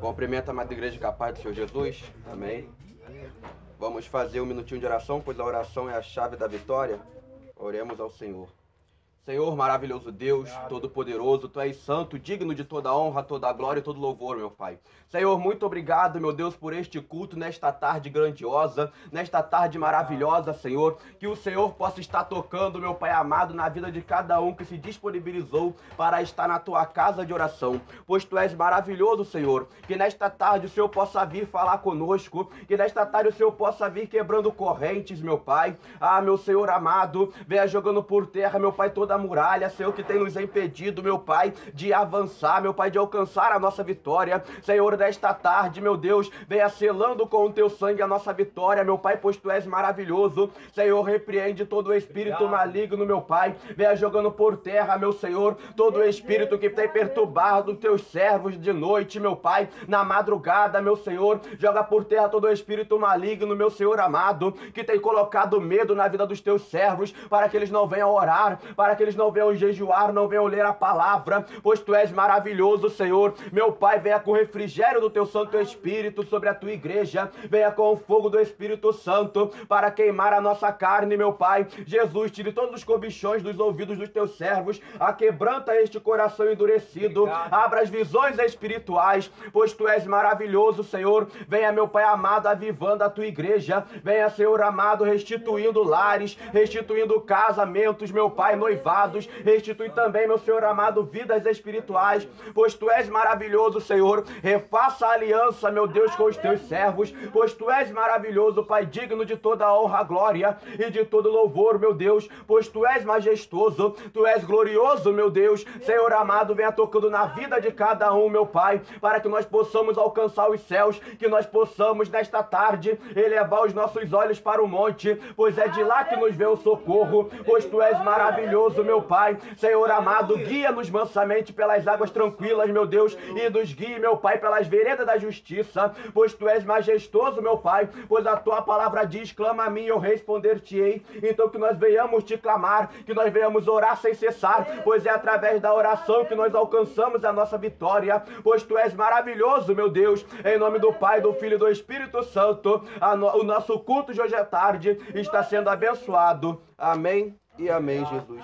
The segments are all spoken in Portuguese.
Cumprimento a amada igreja com a paz do Senhor Jesus. Amém. Vamos fazer um minutinho de oração, pois a oração é a chave da vitória. Oremos ao Senhor. Senhor, maravilhoso Deus, todo-poderoso, Tu és santo, digno de toda honra, toda glória e todo louvor, meu Pai. Senhor, muito obrigado, meu Deus, por este culto, nesta tarde grandiosa, nesta tarde maravilhosa, Senhor, que o Senhor possa estar tocando, meu Pai amado, na vida de cada um que se disponibilizou para estar na Tua casa de oração, pois Tu és maravilhoso, Senhor, que nesta tarde o Senhor possa vir falar conosco, que nesta tarde o Senhor possa vir quebrando correntes, meu Pai. Ah, meu Senhor amado, venha jogando por terra, meu Pai, toda a muralha, Senhor, que tem nos impedido, meu Pai, de avançar, meu Pai, de alcançar a nossa vitória. Senhor, nesta tarde, meu Deus, venha selando com o Teu sangue a nossa vitória, meu Pai, pois Tu és maravilhoso. Senhor, repreende todo o espírito maligno, meu Pai, venha jogando por terra, meu Senhor, todo o espírito que tem perturbado Teus servos de noite, meu Pai, na madrugada, meu Senhor, joga por terra todo o espírito maligno, meu Senhor amado, que tem colocado medo na vida dos Teus servos, para que eles não venham orar, para que eles não venham jejuar, não venham ler a palavra, pois Tu és maravilhoso, Senhor. Meu Pai, venha com o refrigério do Teu Santo Espírito sobre a Tua igreja, venha com o fogo do Espírito Santo para queimar a nossa carne, meu Pai. Jesus, tire todos os cobichões dos ouvidos dos Teus servos, aquebranta este coração endurecido, abra as visões espirituais, pois Tu és maravilhoso, Senhor. Venha, meu Pai amado, avivando a Tua igreja, venha, Senhor amado, restituindo lares, restituindo casamentos, meu Pai, noivados, restitui também, meu Senhor amado, vidas espirituais, pois Tu és maravilhoso, Senhor. Refaça a aliança, meu Deus, com os Teus servos, pois Tu és maravilhoso, Pai, digno de toda a honra, glória e de todo louvor, meu Deus, pois Tu és majestoso, Tu és glorioso, meu Deus. Senhor amado, venha tocando na vida de cada um, meu Pai, para que nós possamos alcançar os céus, que nós possamos nesta tarde elevar os nossos olhos para o monte, pois é de lá que nos vê o socorro, pois Tu és maravilhoso, meu Pai. Senhor amado, guia-nos mansamente pelas águas tranquilas, meu Deus, e nos guie, meu Pai, pelas veredas da justiça, pois Tu és majestoso, meu Pai, pois a Tua palavra diz: clama a mim e eu responder-te-ei. Então que nós venhamos te clamar, que nós venhamos orar sem cessar, pois é através da oração que nós alcançamos a nossa vitória, pois Tu és maravilhoso, meu Deus. Em nome do Pai, do Filho e do Espírito Santo, o nosso culto de hoje à tarde está sendo abençoado. Amém e amém, Jesus.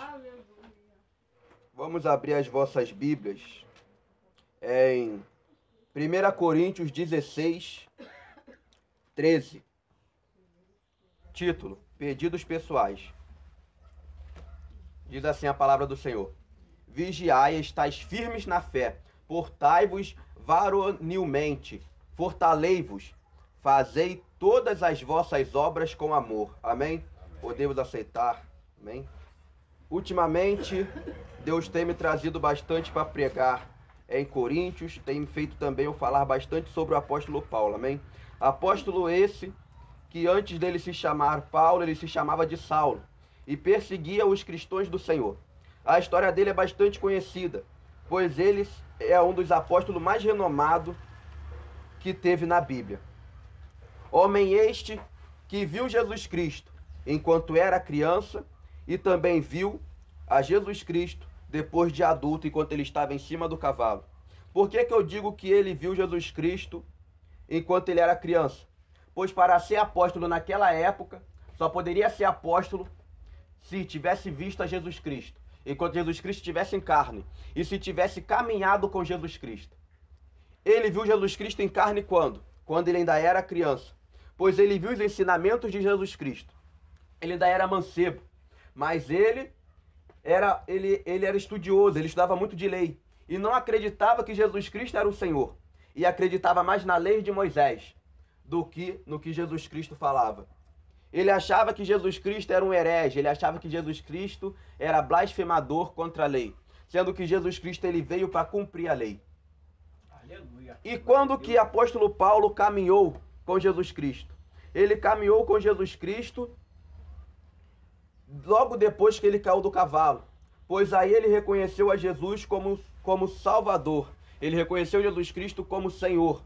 Vamos abrir as vossas Bíblias em 1 Coríntios 16, 13. Título: Pedidos pessoais. Diz assim a palavra do Senhor: Vigiai, estáis firmes na fé, portai-vos varonilmente, fortalei-vos, fazei todas as vossas obras com amor. Amém? Podemos aceitar. Amém? Ultimamente, Deus tem me trazido bastante para pregar em Coríntios, tem feito também eu falar bastante sobre o apóstolo Paulo, amém? Apóstolo esse que antes dele se chamar Paulo, ele se chamava de Saulo e perseguia os cristãos do Senhor. A história dele é bastante conhecida, pois ele é um dos apóstolos mais renomados que teve na Bíblia. Homem este que viu Jesus Cristo enquanto era criança e também viu a Jesus Cristo depois de adulto, enquanto ele estava em cima do cavalo. Por que eu digo que ele viu Jesus Cristo enquanto ele era criança? Pois para ser apóstolo naquela época, só poderia ser apóstolo se tivesse visto a Jesus Cristo, enquanto Jesus Cristo estivesse em carne, e se tivesse caminhado com Jesus Cristo. Ele viu Jesus Cristo em carne quando? Quando ele ainda era criança, pois ele viu os ensinamentos de Jesus Cristo. Ele ainda era mancebo, mas ele era estudioso, ele estudava muito de lei e não acreditava que Jesus Cristo era o Senhor, e acreditava mais na lei de Moisés do que no que Jesus Cristo falava. Ele achava que Jesus Cristo era um herege, ele achava que Jesus Cristo era blasfemador contra a lei, sendo que Jesus Cristo ele veio para cumprir a lei. Aleluia. E quando que o apóstolo Paulo caminhou com Jesus Cristo? Ele caminhou com Jesus Cristo logo depois que ele caiu do cavalo, pois aí ele reconheceu a Jesus como Salvador, ele reconheceu Jesus Cristo como Senhor,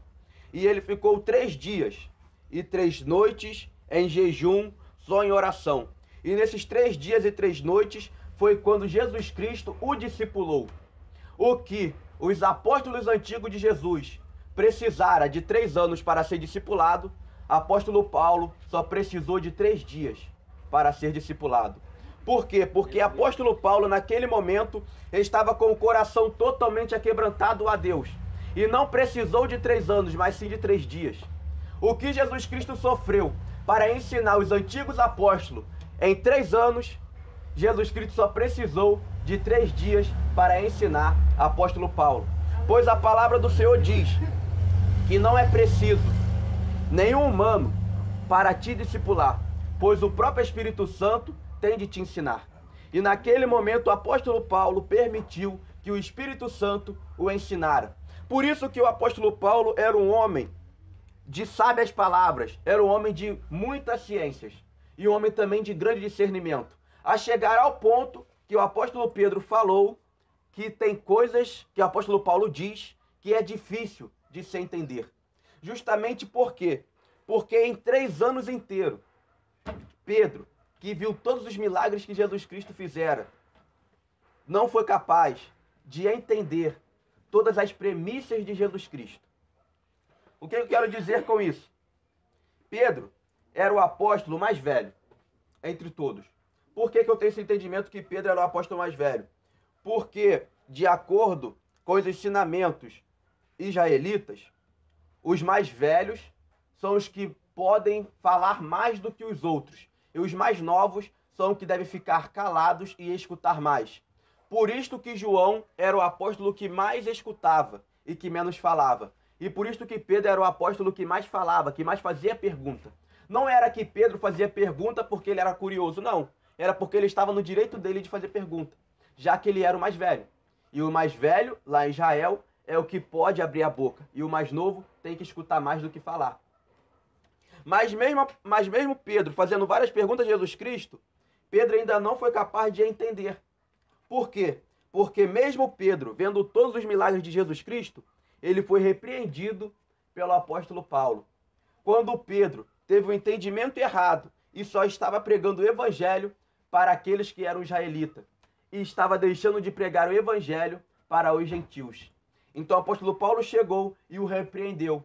e ele ficou 3 dias e 3 noites em jejum, só em oração. E nesses 3 dias e 3 noites foi quando Jesus Cristo o discipulou. O que os apóstolos antigos de Jesus precisara de 3 anos para ser discipulado, apóstolo Paulo só precisou de 3 dias para ser discipulado. Por quê? Porque apóstolo Paulo, naquele momento, estava com o coração totalmente aquebrantado a Deus. E não precisou de 3 anos, mas sim de 3 dias. O que Jesus Cristo sofreu para ensinar os antigos apóstolos em 3 anos, Jesus Cristo só precisou de 3 dias para ensinar apóstolo Paulo. Pois a palavra do Senhor diz que não é preciso nenhum humano para te discipular, pois o próprio Espírito Santo tem de te ensinar. E naquele momento o apóstolo Paulo permitiu que o Espírito Santo o ensinara. Por isso que o apóstolo Paulo era um homem de sábias palavras, era um homem de muitas ciências e um homem também de grande discernimento, a chegar ao ponto que o apóstolo Pedro falou que tem coisas que o apóstolo Paulo diz que é difícil de se entender. Justamente por quê? Porque em 3 anos inteiros, Pedro, que viu todos os milagres que Jesus Cristo fizera, não foi capaz de entender todas as premissas de Jesus Cristo. O que eu quero dizer com isso? Pedro era o apóstolo mais velho entre todos. Por que eu tenho esse entendimento que Pedro era o apóstolo mais velho? Porque, de acordo com os ensinamentos israelitas, os mais velhos são os que podem falar mais do que os outros. E os mais novos são os que devem ficar calados e escutar mais. Por isto que João era o apóstolo que mais escutava e que menos falava. E por isto que Pedro era o apóstolo que mais falava, que mais fazia pergunta. Não era que Pedro fazia pergunta porque ele era curioso, não. Era porque ele estava no direito dele de fazer pergunta, já que ele era o mais velho. E o mais velho, lá em Israel, é o que pode abrir a boca. E o mais novo tem que escutar mais do que falar. Mas mesmo Pedro fazendo várias perguntas a Jesus Cristo, Pedro ainda não foi capaz de entender. Por quê? Porque mesmo Pedro, vendo todos os milagres de Jesus Cristo, ele foi repreendido pelo apóstolo Paulo. Quando Pedro teve o entendimento errado e só estava pregando o evangelho para aqueles que eram israelitas e estava deixando de pregar o evangelho para os gentios. Então o apóstolo Paulo chegou e o repreendeu.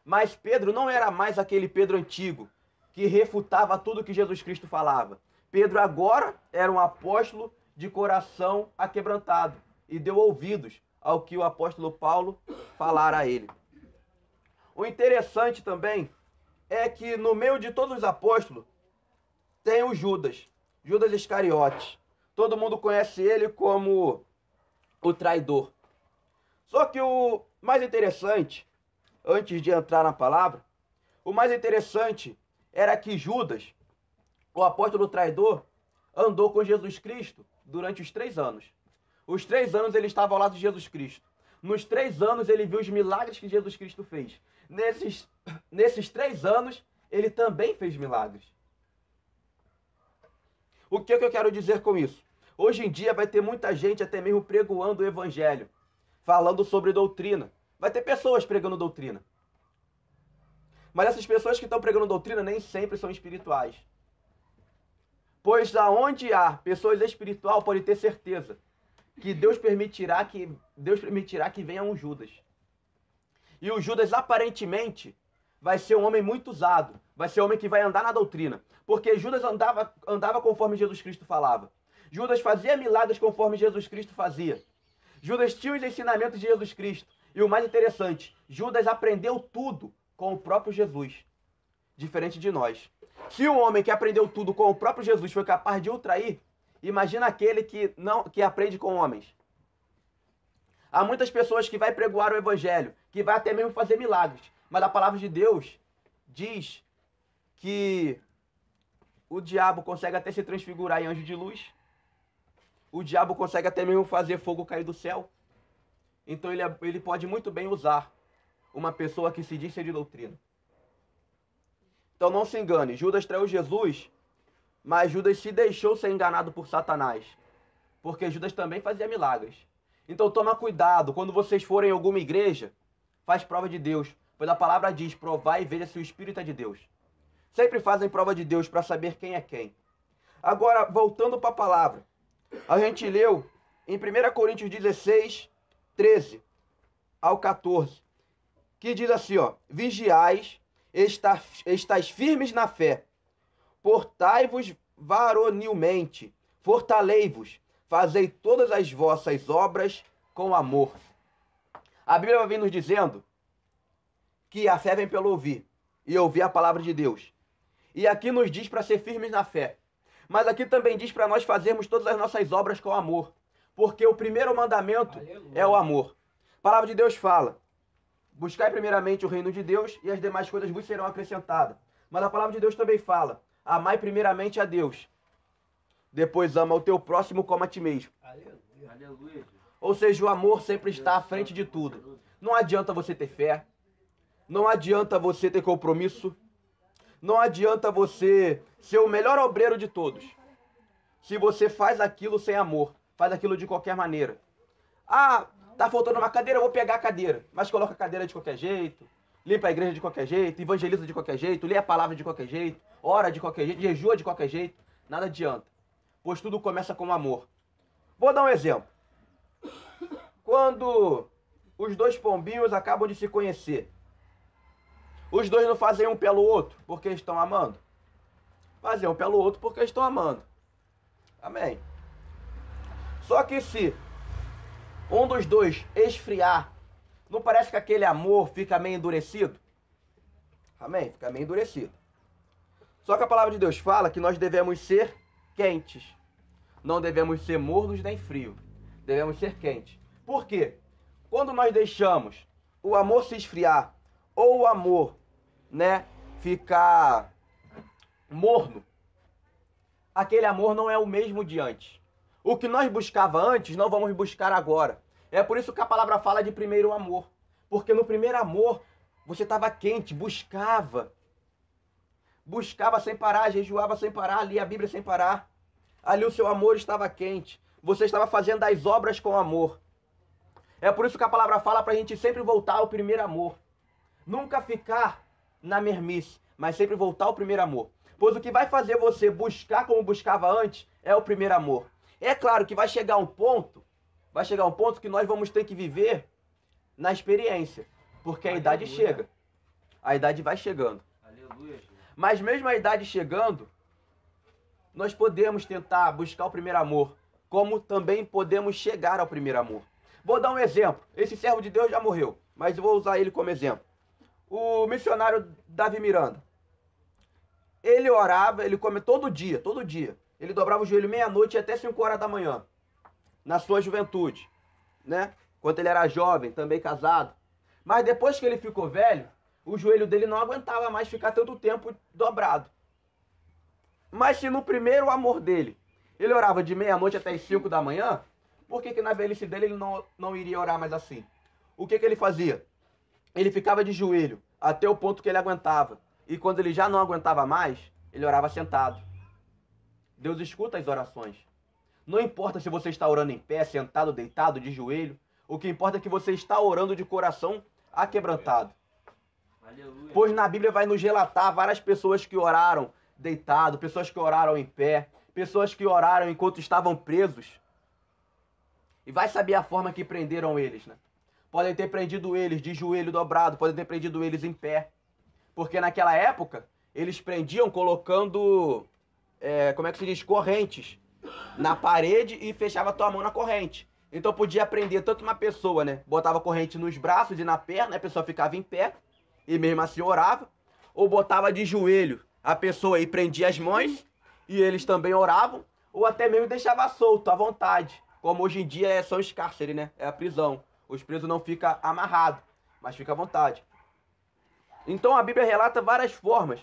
Mas Pedro não era mais aquele Pedro antigo que refutava tudo que Jesus Cristo falava. Pedro agora era um apóstolo de coração aquebrantado e deu ouvidos ao que o apóstolo Paulo falara a ele. O interessante também é que no meio de todos os apóstolos tem o Judas, Judas Iscariotes. Todo mundo conhece ele como o traidor. Só que o mais interessante, antes de entrar na palavra, o mais interessante era que Judas, o apóstolo traidor, andou com Jesus Cristo durante os 3 anos. Os 3 anos ele estava ao lado de Jesus Cristo. Nos 3 anos ele viu os milagres que Jesus Cristo fez. Nesses 3 anos ele também fez milagres. O que eu quero dizer com isso? Hoje em dia vai ter muita gente até mesmo pregoando o evangelho, falando sobre doutrina. Vai ter pessoas pregando doutrina. Mas essas pessoas que estão pregando doutrina nem sempre são espirituais. Pois aonde há pessoas espirituais, pode ter certeza que Deus permitirá que venha um Judas. E o Judas aparentemente vai ser um homem muito usado, vai ser um homem que vai andar na doutrina, porque Judas andava conforme Jesus Cristo falava. Judas fazia milagres conforme Jesus Cristo fazia. Judas tinha os ensinamentos de Jesus Cristo. E o mais interessante, Judas aprendeu tudo com o próprio Jesus, diferente de nós. Se um homem que aprendeu tudo com o próprio Jesus foi capaz de o trair, imagina aquele que aprende com homens. Há muitas pessoas que vai pregoar o evangelho, que vai até mesmo fazer milagres, mas a palavra de Deus diz que o diabo consegue até se transfigurar em anjo de luz. O diabo consegue até mesmo fazer fogo cair do céu. Então ele pode muito bem usar uma pessoa que se diz ser de doutrina. Então não se engane, Judas traiu Jesus, mas Judas se deixou ser enganado por Satanás. Porque Judas também fazia milagres. Então toma cuidado, quando vocês forem em alguma igreja, faz prova de Deus. Pois a palavra diz, provai e veja se o Espírito é de Deus. Sempre fazem prova de Deus para saber quem é quem. Agora, voltando para a palavra. A gente leu em 1 Coríntios 16, 13 ao 14, que diz assim, ó: vigiais, estáis firmes na fé, portai-vos varonilmente, fortalei-vos, fazei todas as vossas obras com amor. A Bíblia vai vir nos dizendo que a fé vem pelo ouvir, e ouvir a palavra de Deus. E aqui nos diz para ser firmes na fé. Mas aqui também diz para nós fazermos todas as nossas obras com amor. Porque o primeiro mandamento é o amor. A palavra de Deus fala: buscai primeiramente o reino de Deus e as demais coisas vos serão acrescentadas. Mas a palavra de Deus também fala: amai primeiramente a Deus. Depois ama o teu próximo como a ti mesmo. Aleluia. Ou seja, o amor sempre está à frente de tudo. Não adianta você ter fé. Não adianta você ter compromisso. Não adianta você ser o melhor obreiro de todos, se você faz aquilo sem amor, faz aquilo de qualquer maneira. Ah, tá faltando uma cadeira, eu vou pegar a cadeira. Mas coloca a cadeira de qualquer jeito, limpa a igreja de qualquer jeito, evangeliza de qualquer jeito, lê a palavra de qualquer jeito, ora de qualquer jeito, jejua de qualquer jeito. Nada adianta, pois tudo começa com amor. Vou dar um exemplo. Quando os dois pombinhos acabam de se conhecer, os dois não fazem um pelo outro porque estão amando. Fazem um pelo outro porque estão amando. Amém. Só que se um dos dois esfriar, não parece que aquele amor fica meio endurecido? Amém? Fica meio endurecido. Só que a palavra de Deus fala que nós devemos ser quentes. Não devemos ser mornos nem frios. Devemos ser quentes. Por quê? Quando nós deixamos o amor se esfriar ou o amor, ficar morno, aquele amor não é o mesmo de antes. O que nós buscava antes, não vamos buscar agora. É por isso que a palavra fala de primeiro amor. Porque no primeiro amor, você estava quente, buscava sem parar, jejuava sem parar, lia a Bíblia sem parar. Ali o seu amor estava quente. Você estava fazendo as obras com amor. É por isso que a palavra fala para a gente sempre voltar ao primeiro amor. Nunca ficar na mermice, mas sempre voltar ao primeiro amor. Pois o que vai fazer você buscar como buscava antes é o primeiro amor. É claro que vai chegar um ponto que nós vamos ter que viver na experiência, porque a idade chega. A idade vai chegando. Aleluia. Mas mesmo a idade chegando, nós podemos tentar buscar o primeiro amor, como também podemos chegar ao primeiro amor. Vou dar um exemplo. Esse servo de Deus já morreu, mas eu vou usar ele como exemplo. O missionário Davi Miranda. Ele orava, ele come todo dia. Ele dobrava o joelho meia-noite até 5 horas da manhã. Na sua juventude, Quando ele era jovem, também casado. Mas depois que ele ficou velho, o joelho dele não aguentava mais ficar tanto tempo dobrado. Mas se no primeiro amor dele, ele orava de meia-noite até as 5 da manhã, por que na velhice dele ele não iria orar mais assim? O que ele fazia? Ele ficava de joelho até o ponto que ele aguentava. E quando ele já não aguentava mais, ele orava sentado. Deus escuta as orações. Não importa se você está orando em pé, sentado, deitado, de joelho. O que importa é que você está orando de coração aquebrantado. Aleluia. Pois na Bíblia vai nos relatar várias pessoas que oraram deitado, pessoas que oraram em pé, pessoas que oraram enquanto estavam presos. E vai saber a forma que prenderam eles, Podem ter prendido eles de joelho dobrado, podem ter prendido eles em pé. Porque naquela época, eles prendiam colocando, correntes na parede e fechava a tua mão na corrente. Então podia prender tanto uma pessoa, botava corrente nos braços e na perna, a pessoa ficava em pé e mesmo assim orava. Ou botava de joelho a pessoa e prendia as mãos e eles também oravam. Ou até mesmo deixava solto, à vontade. Como hoje em dia são os cárceres, É a prisão. Os presos não ficam amarrados, mas fica à vontade. Então a Bíblia relata várias formas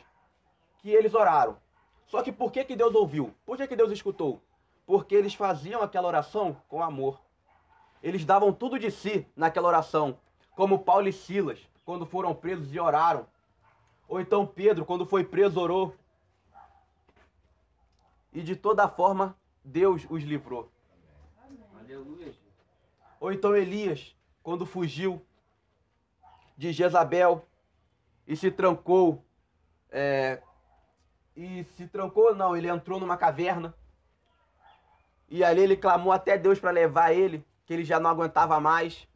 que eles oraram. Só que por que Deus ouviu? Por que Deus escutou? Porque eles faziam aquela oração com amor. Eles davam tudo de si naquela oração. Como Paulo e Silas, quando foram presos e oraram. Ou então Pedro, quando foi preso, orou. E de toda forma, Deus os livrou. Aleluia. Ou então Elias, quando fugiu de Jezabel e se trancou. Ele entrou numa caverna. E ali ele clamou até Deus para levar ele, que ele já não aguentava mais.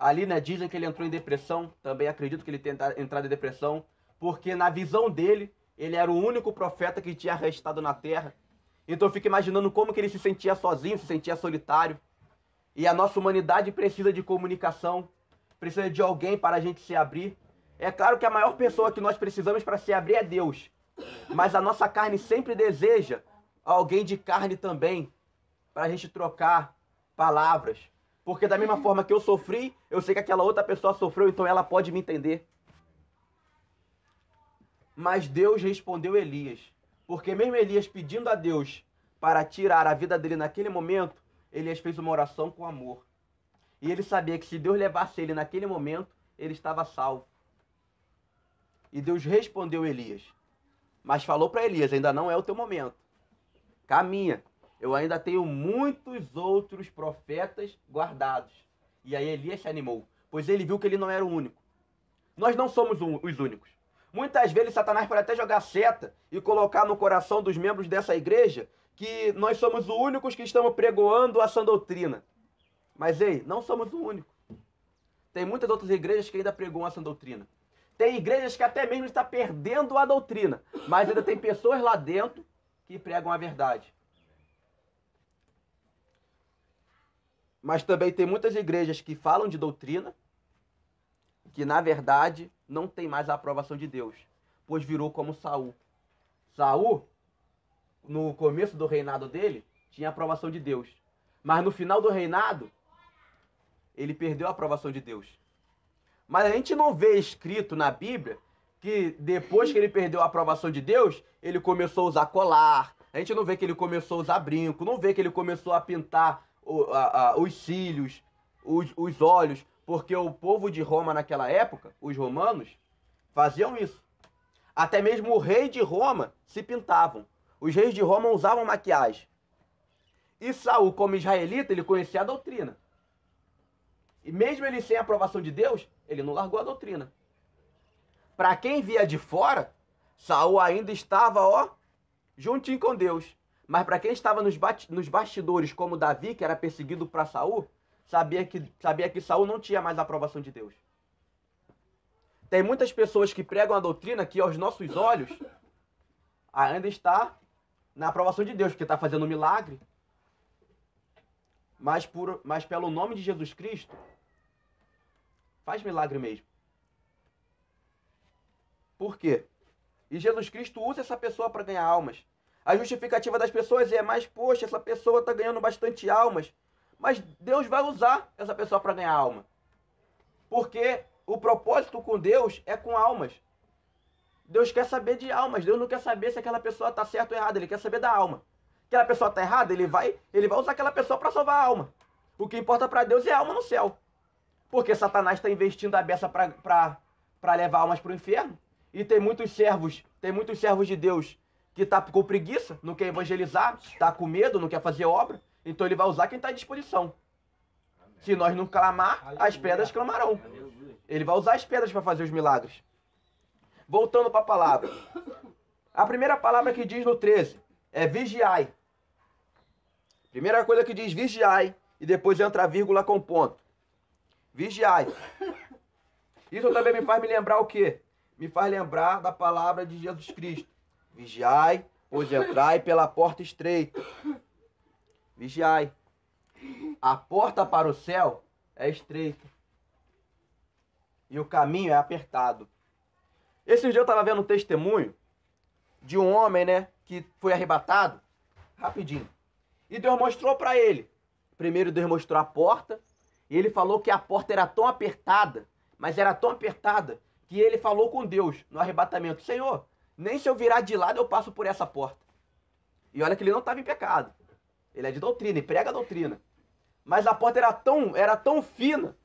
Ali, né, dizem que ele entrou em depressão. Também acredito que ele tenha entrado em depressão. Porque na visão dele, ele era o único profeta que tinha restado na terra. Então eu fico imaginando como que ele se sentia sozinho, se sentia solitário. E a nossa humanidade precisa de comunicação. Precisa de alguém para a gente se abrir. É claro que a maior pessoa que nós precisamos para se abrir é Deus. Mas a nossa carne sempre deseja alguém de carne também, para a gente trocar palavras. Porque da mesma forma que eu sofri, eu sei que aquela outra pessoa sofreu, então ela pode me entender. Mas Deus respondeu Elias. Porque mesmo Elias pedindo a Deus para tirar a vida dele naquele momento, Elias fez uma oração com amor. E ele sabia que se Deus levasse ele naquele momento, ele estava salvo. E Deus respondeu Elias. Mas falou para Elias, ainda não é o teu momento. Caminha. Eu ainda tenho muitos outros profetas guardados. E aí Elias se animou, pois ele viu que ele não era o único. Nós não somos os únicos. Muitas vezes Satanás pode até jogar seta e colocar no coração dos membros dessa igreja que nós somos os únicos que estamos pregoando a sã doutrina. Mas ei, não somos o único. Tem muitas outras igrejas que ainda pregam a sã doutrina. Tem igrejas que até mesmo estão perdendo a doutrina, mas ainda tem pessoas lá dentro que pregam a verdade. Mas também tem muitas igrejas que falam de doutrina, que na verdade não tem mais a aprovação de Deus, pois virou como Saul. Saul, no começo do reinado dele, tinha a aprovação de Deus. Mas no final do reinado, ele perdeu a aprovação de Deus. Mas a gente não vê escrito na Bíblia que depois que ele perdeu a aprovação de Deus, ele começou a usar colar. A gente não vê que ele começou a usar brinco, não vê que ele começou a pintar os cílios, os olhos, porque o povo de Roma naquela época, os romanos, faziam isso. Até mesmo o rei de Roma se pintavam. Os reis de Roma usavam maquiagem. E Saul, como israelita, ele conhecia a doutrina. E mesmo ele sem a aprovação de Deus, ele não largou a doutrina. Para quem via de fora, Saul ainda estava, juntinho com Deus. Mas para quem estava nos bastidores, como Davi, que era perseguido para Saul, sabia que Saul não tinha mais a aprovação de Deus. Tem muitas pessoas que pregam a doutrina que aos nossos olhos ainda está na aprovação de Deus, porque está fazendo um milagre. Mas pelo nome de Jesus Cristo, faz milagre mesmo. Por quê? E Jesus Cristo usa essa pessoa para ganhar almas. A justificativa das pessoas é, mas poxa, essa pessoa está ganhando bastante almas. Mas Deus vai usar essa pessoa para ganhar alma. Porque o propósito com Deus é com almas. Deus quer saber de almas. Deus não quer saber se aquela pessoa está certa ou errada. Ele quer saber da alma. Aquela pessoa está errada, ele vai usar aquela pessoa para salvar a alma. O que importa para Deus é a alma no céu. Porque Satanás está investindo a beça para levar almas para o inferno. E tem muitos servos de Deus que tá com preguiça, não quer evangelizar, está com medo, não quer fazer obra. Então ele vai usar quem está à disposição. Se nós não clamar, as pedras clamarão. Ele vai usar as pedras para fazer os milagres. Voltando para a palavra. A primeira palavra que diz no 13 é vigiai. Primeira coisa que diz vigiai, e depois entra a vírgula com ponto. Vigiai. Isso também me faz me lembrar o quê? Me faz lembrar da palavra de Jesus Cristo. Vigiai, pois entrai pela porta estreita. Vigiai. A porta para o céu é estreita. E o caminho é apertado. Esse dia eu estava vendo um testemunho de um homem, né, que foi arrebatado. Rapidinho. E Deus mostrou para ele. Primeiro Deus mostrou a porta. E ele falou que a porta era tão apertada, mas era tão apertada, que ele falou com Deus no arrebatamento: Senhor, nem se eu virar de lado eu passo por essa porta. E olha que ele não estava em pecado. Ele é de doutrina e prega a doutrina. Mas a porta era tão fina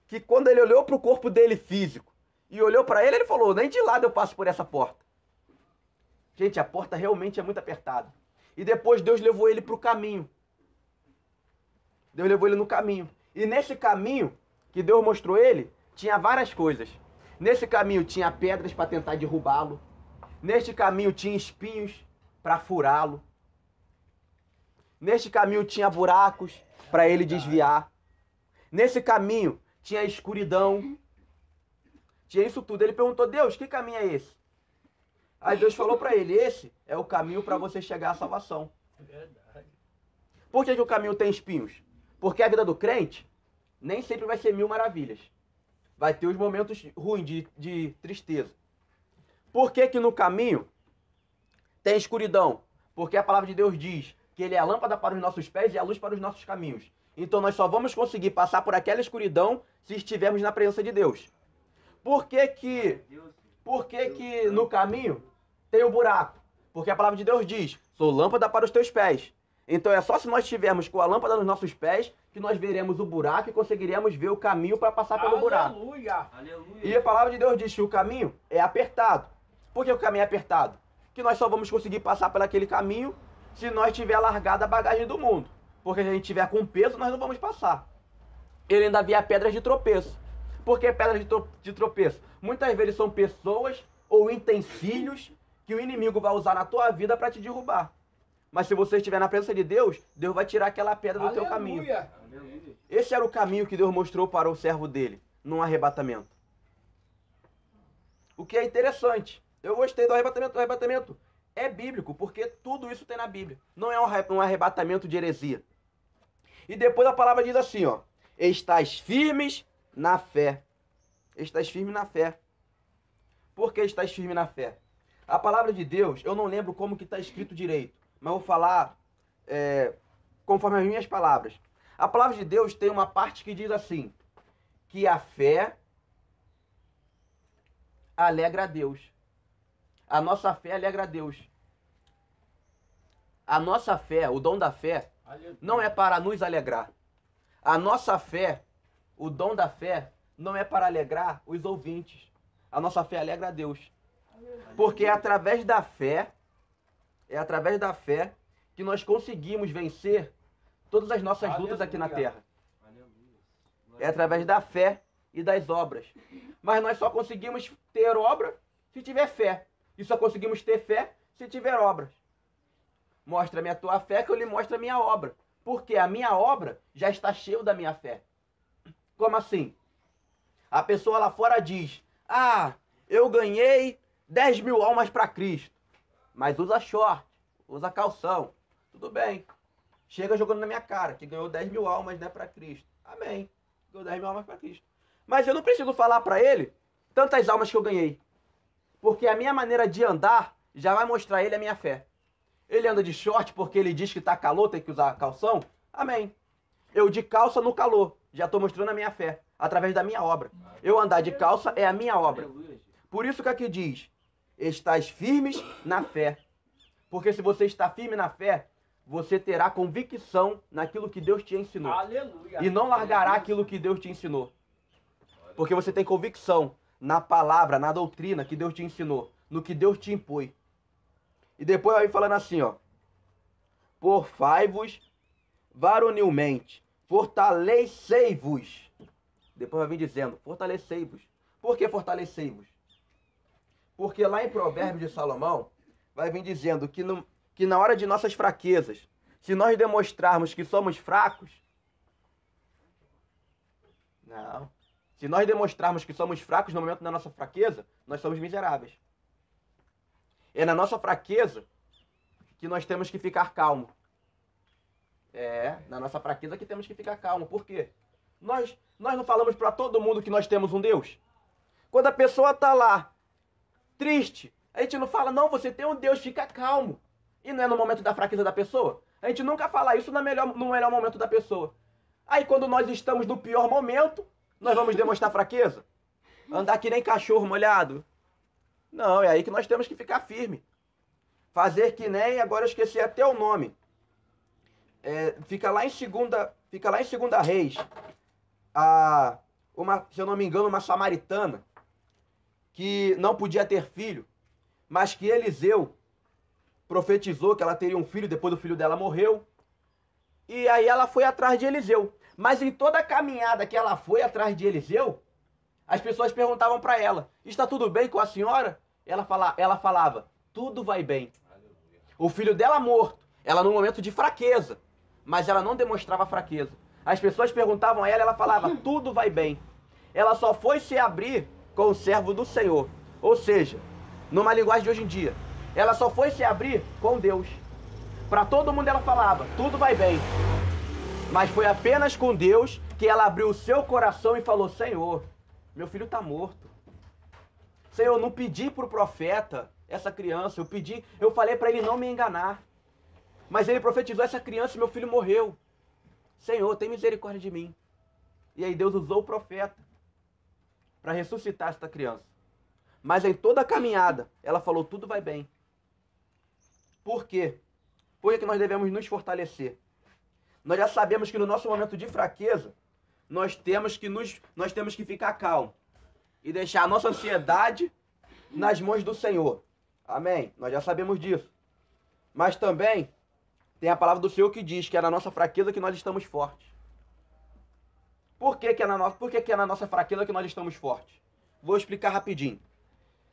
que quando ele olhou para o corpo dele físico e olhou para ele, ele falou: nem de lado eu passo por essa porta. Gente, a porta realmente é muito apertada. E depois Deus levou ele para o caminho. Deus levou ele no caminho. E nesse caminho que Deus mostrou ele, tinha várias coisas. Nesse caminho tinha pedras para tentar derrubá-lo. Neste caminho tinha espinhos para furá-lo. Neste caminho tinha buracos para ele desviar. Nesse caminho tinha escuridão, tinha isso tudo. Ele perguntou, Deus, que caminho é esse? Aí Deus falou para ele, esse é o caminho para você chegar à salvação. Por que o caminho tem espinhos? Porque a vida do crente nem sempre vai ser 1000 maravilhas. Vai ter os momentos ruins de tristeza. Por que no caminho tem escuridão? Porque a palavra de Deus diz que ele é a lâmpada para os nossos pés e a luz para os nossos caminhos. Então nós só vamos conseguir passar por aquela escuridão se estivermos na presença de Deus. Por que no caminho tem o buraco? Porque a palavra de Deus diz, sou lâmpada para os teus pés. Então é só se nós estivermos com a lâmpada nos nossos pés que nós veremos o buraco e conseguiremos ver o caminho para passar pelo buraco. Aleluia. E a palavra de Deus diz que o caminho é apertado. Por que o caminho é apertado? Que nós só vamos conseguir passar por aquele caminho se nós tiver largado a bagagem do mundo. Porque se a gente tiver com peso, nós não vamos passar. Ele ainda havia pedras de tropeço. Por que pedras de tropeço? Muitas vezes são pessoas ou utensílios que o inimigo vai usar na tua vida para te derrubar. Mas se você estiver na presença de Deus, Deus vai tirar aquela pedra do teu caminho. Aleluia. Esse era o caminho que Deus mostrou para o servo dele, num arrebatamento. O que é interessante. Eu gostei do arrebatamento. O arrebatamento é bíblico, porque tudo isso tem na Bíblia. Não é um arrebatamento de heresia. E depois a palavra diz assim, ó. Estás firmes na fé. Estás firme na fé. Por que estás firme na fé? A palavra de Deus, eu não lembro como que está escrito direito, mas vou falar conforme as minhas palavras. A palavra de Deus tem uma parte que diz assim, que a fé alegra a Deus. A nossa fé alegra a Deus. A nossa fé, o dom da fé, não é para nos alegrar. A nossa fé, o dom da fé, não é para alegrar os ouvintes. A nossa fé alegra a Deus. Porque é através da fé que nós conseguimos vencer todas as nossas lutas aqui na terra. É através da fé e das obras. Mas nós só conseguimos ter obra se tiver fé. E só conseguimos ter fé se tiver obras. Mostra-me a tua fé que eu lhe mostro a minha obra. Porque a minha obra já está cheia da minha fé. Como assim? A pessoa lá fora diz, eu ganhei 10.000 almas para Cristo. Mas usa short, usa calção. Tudo bem. Chega jogando na minha cara que ganhou 10.000 almas, né, para Cristo. Amém. Ganhou 10.000 almas para Cristo. Mas eu não preciso falar para ele tantas almas que eu ganhei. Porque a minha maneira de andar já vai mostrar a ele a minha fé. Ele anda de short porque ele diz que está calor, tem que usar calção. Amém. Eu de calça no calor. Já estou mostrando a minha fé. Através da minha obra. Eu andar de calça é a minha obra. Por isso que aqui diz, estás firmes na fé. Porque se você está firme na fé, você terá convicção naquilo que Deus te ensinou. Aleluia. E não largará aquilo que Deus te ensinou. Porque você tem convicção na palavra, na doutrina que Deus te ensinou, no que Deus te impôs. E depois vai falando assim, ó. Porfai-vos varonilmente, fortalecei-vos. Depois vai vir dizendo, fortalecei-vos. Por que fortalecei-vos? Porque lá em Provérbios de Salomão, vai vir dizendo que na hora de nossas fraquezas, se nós demonstrarmos que somos fracos, se nós demonstrarmos que somos fracos no momento da nossa fraqueza, nós somos miseráveis. É na nossa fraqueza que nós temos que ficar calmo. Na nossa fraqueza que temos que ficar calmo. Por quê? Nós não falamos para todo mundo que nós temos um Deus? Quando a pessoa está lá, triste, a gente não fala, não, você tem um Deus, fica calmo. E não é no momento da fraqueza da pessoa? A gente nunca fala isso no melhor momento da pessoa. Aí quando nós estamos no pior momento, nós vamos demonstrar fraqueza? Andar que nem cachorro molhado? Não, é aí que nós temos que ficar firme. Fazer que nem, agora eu esqueci até o nome. Fica lá em segunda Reis. Se eu não me engano, uma samaritana que não podia ter filho, mas que Eliseu profetizou que ela teria um filho, depois o filho dela morreu. E aí ela foi atrás de Eliseu. Mas em toda a caminhada que ela foi atrás de Eliseu, as pessoas perguntavam para ela, está tudo bem com a senhora? Ela falava, tudo vai bem. O filho dela morto, ela num momento de fraqueza, mas ela não demonstrava fraqueza. As pessoas perguntavam a ela, ela falava, tudo vai bem. ela só foi se abrir com o servo do Senhor. Ou seja, numa linguagem de hoje em dia, ela só foi se abrir com Deus. Para todo mundo ela falava, tudo vai bem. Mas foi apenas com Deus que ela abriu o seu coração e falou, Senhor, meu filho está morto. Senhor, eu não pedi para o profeta essa criança, eu falei para ele não me enganar. Mas ele profetizou essa criança e meu filho morreu. Senhor, tem misericórdia de mim. E aí Deus usou o profeta para ressuscitar esta criança. Mas em toda a caminhada, ela falou, tudo vai bem. Por quê? Por que nós devemos nos fortalecer? Nós já sabemos que no nosso momento de fraqueza, nós temos que ficar calmo e deixar a nossa ansiedade nas mãos do Senhor. Amém? Nós já sabemos disso. Mas também tem a palavra do Senhor que diz que é na nossa fraqueza que nós estamos fortes. Por que é na nossa fraqueza que nós estamos fortes? Vou explicar rapidinho.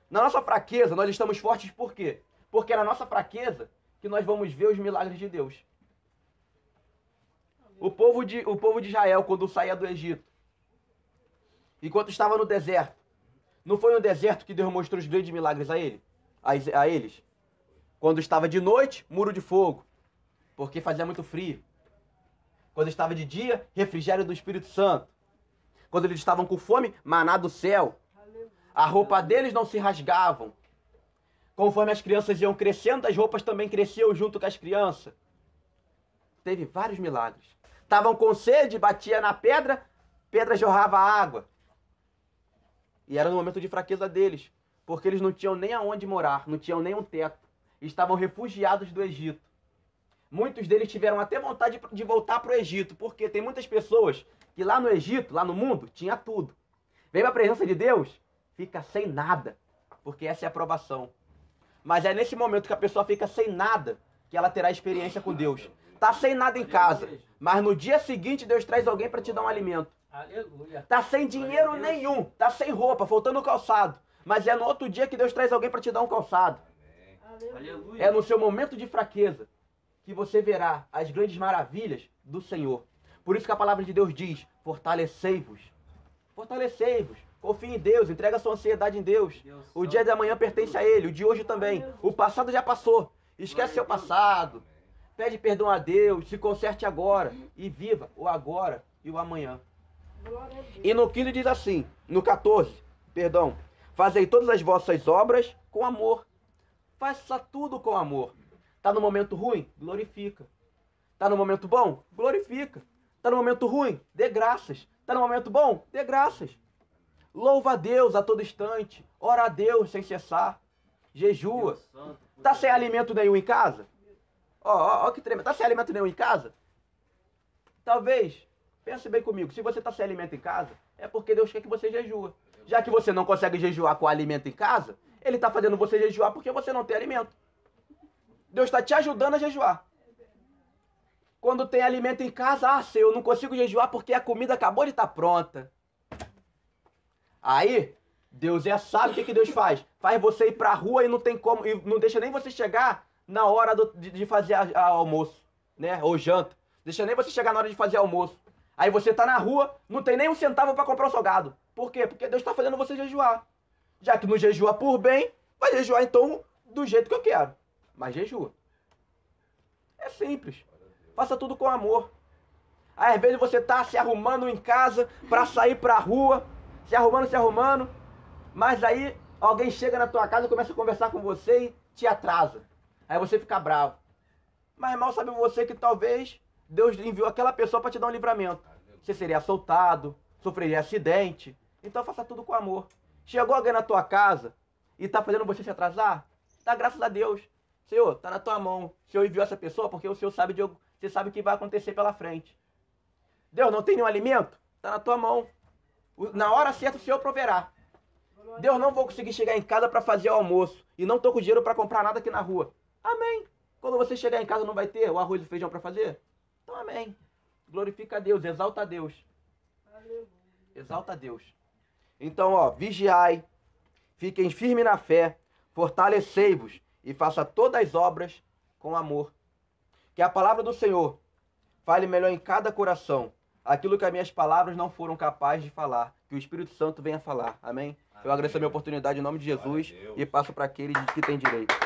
Na nossa fraqueza nós estamos fortes por quê? Porque é na nossa fraqueza que nós vamos ver os milagres de Deus. O povo de Israel, quando saía do Egito, enquanto estava no deserto, não foi no deserto que Deus mostrou os grandes milagres a eles? Quando estava de noite, muro de fogo, porque fazia muito frio. Quando estava de dia, refrigério do Espírito Santo. Quando eles estavam com fome, maná do céu. A roupa deles não se rasgavam. Conforme as crianças iam crescendo, as roupas também cresciam junto com as crianças. Teve vários milagres. Estavam com sede, batia na pedra, pedra jorrava água. E era no momento de fraqueza deles, porque eles não tinham nem aonde morar, não tinham nem um teto. Estavam refugiados do Egito. Muitos deles tiveram até vontade de voltar para o Egito, porque tem muitas pessoas que lá no Egito, lá no mundo, tinha tudo. Vem para a presença de Deus, fica sem nada, porque essa é a aprovação. Mas é nesse momento que a pessoa fica sem nada que ela terá experiência com Deus. Tá sem nada em casa, mas no dia seguinte Deus traz alguém para te dar um alimento. Aleluia. Tá sem dinheiro nenhum, tá sem roupa, faltando calçado. Mas é no outro dia que Deus traz alguém para te dar um calçado. Aleluia. É no seu momento de fraqueza que você verá as grandes maravilhas do Senhor. Por isso que a palavra de Deus diz, fortalecei-vos. Fortalecei-vos. Confie em Deus, entrega a sua ansiedade em Deus. O dia de amanhã pertence a Ele, o de hoje também. O passado já passou. Esquece seu passado. Pede perdão a Deus, se conserte agora e viva o agora e o amanhã. E no 15 diz assim, no 14, perdão, fazei todas as vossas obras com amor. Faça tudo com amor. Tá no momento ruim? Glorifica. Tá no momento bom? Glorifica. Tá no momento ruim? Dê graças. Tá no momento bom? Dê graças. Louva a Deus a todo instante. Ora a Deus sem cessar. Jejua. Tá sem alimento nenhum em casa? Ó que tremendo. Tá sem alimento nenhum em casa? Talvez, pense bem comigo, se você tá sem alimento em casa, é porque Deus quer que você jejua. Já que você não consegue jejuar com alimento em casa, Ele tá fazendo você jejuar porque você não tem alimento. Deus está te ajudando a jejuar. Quando tem alimento em casa, Senhor, eu não consigo jejuar porque a comida acabou de estar pronta. Aí, Deus é sábio, o que Deus faz? Faz você ir para a rua e não tem como, e não deixa nem você chegar na hora de fazer almoço, né? Ou janta. Deixa nem você chegar na hora de fazer almoço. Aí você tá na rua, não tem nem um centavo para comprar o salgado. Por quê? Porque Deus está fazendo você jejuar. Já que não jejua por bem, vai jejuar então do jeito que eu quero. Mas jejua. É simples. Faça tudo com amor. Aí, às vezes você tá se arrumando em casa para sair pra rua, se arrumando, mas aí alguém chega na tua casa e começa a conversar com você e te atrasa. Aí você fica bravo. Mas mal sabe você que talvez Deus enviou aquela pessoa para te dar um livramento. Você seria assaltado, sofreria acidente. Então faça tudo com amor. Chegou alguém na tua casa e tá fazendo você se atrasar? Dá graças a Deus. Senhor, tá na tua mão. O Senhor enviou essa pessoa porque o Senhor sabe você sabe o que vai acontecer pela frente. Deus, não tem nenhum alimento? Tá na tua mão. Na hora certa o Senhor proverá. Deus, não vou conseguir chegar em casa para fazer o almoço e não tô com dinheiro para comprar nada aqui na rua. Amém. Quando você chegar em casa não vai ter o arroz e o feijão para fazer? Então amém. Glorifica a Deus, exalta a Deus. Exalta a Deus. Então, vigiai, fiquem firmes na fé, fortalecei-vos e faça todas as obras com amor. Que a palavra do Senhor fale melhor em cada coração, aquilo que as minhas palavras não foram capazes de falar, que o Espírito Santo venha falar. Amém? Eu agradeço a minha oportunidade em nome de Jesus e passo para aqueles que têm direito.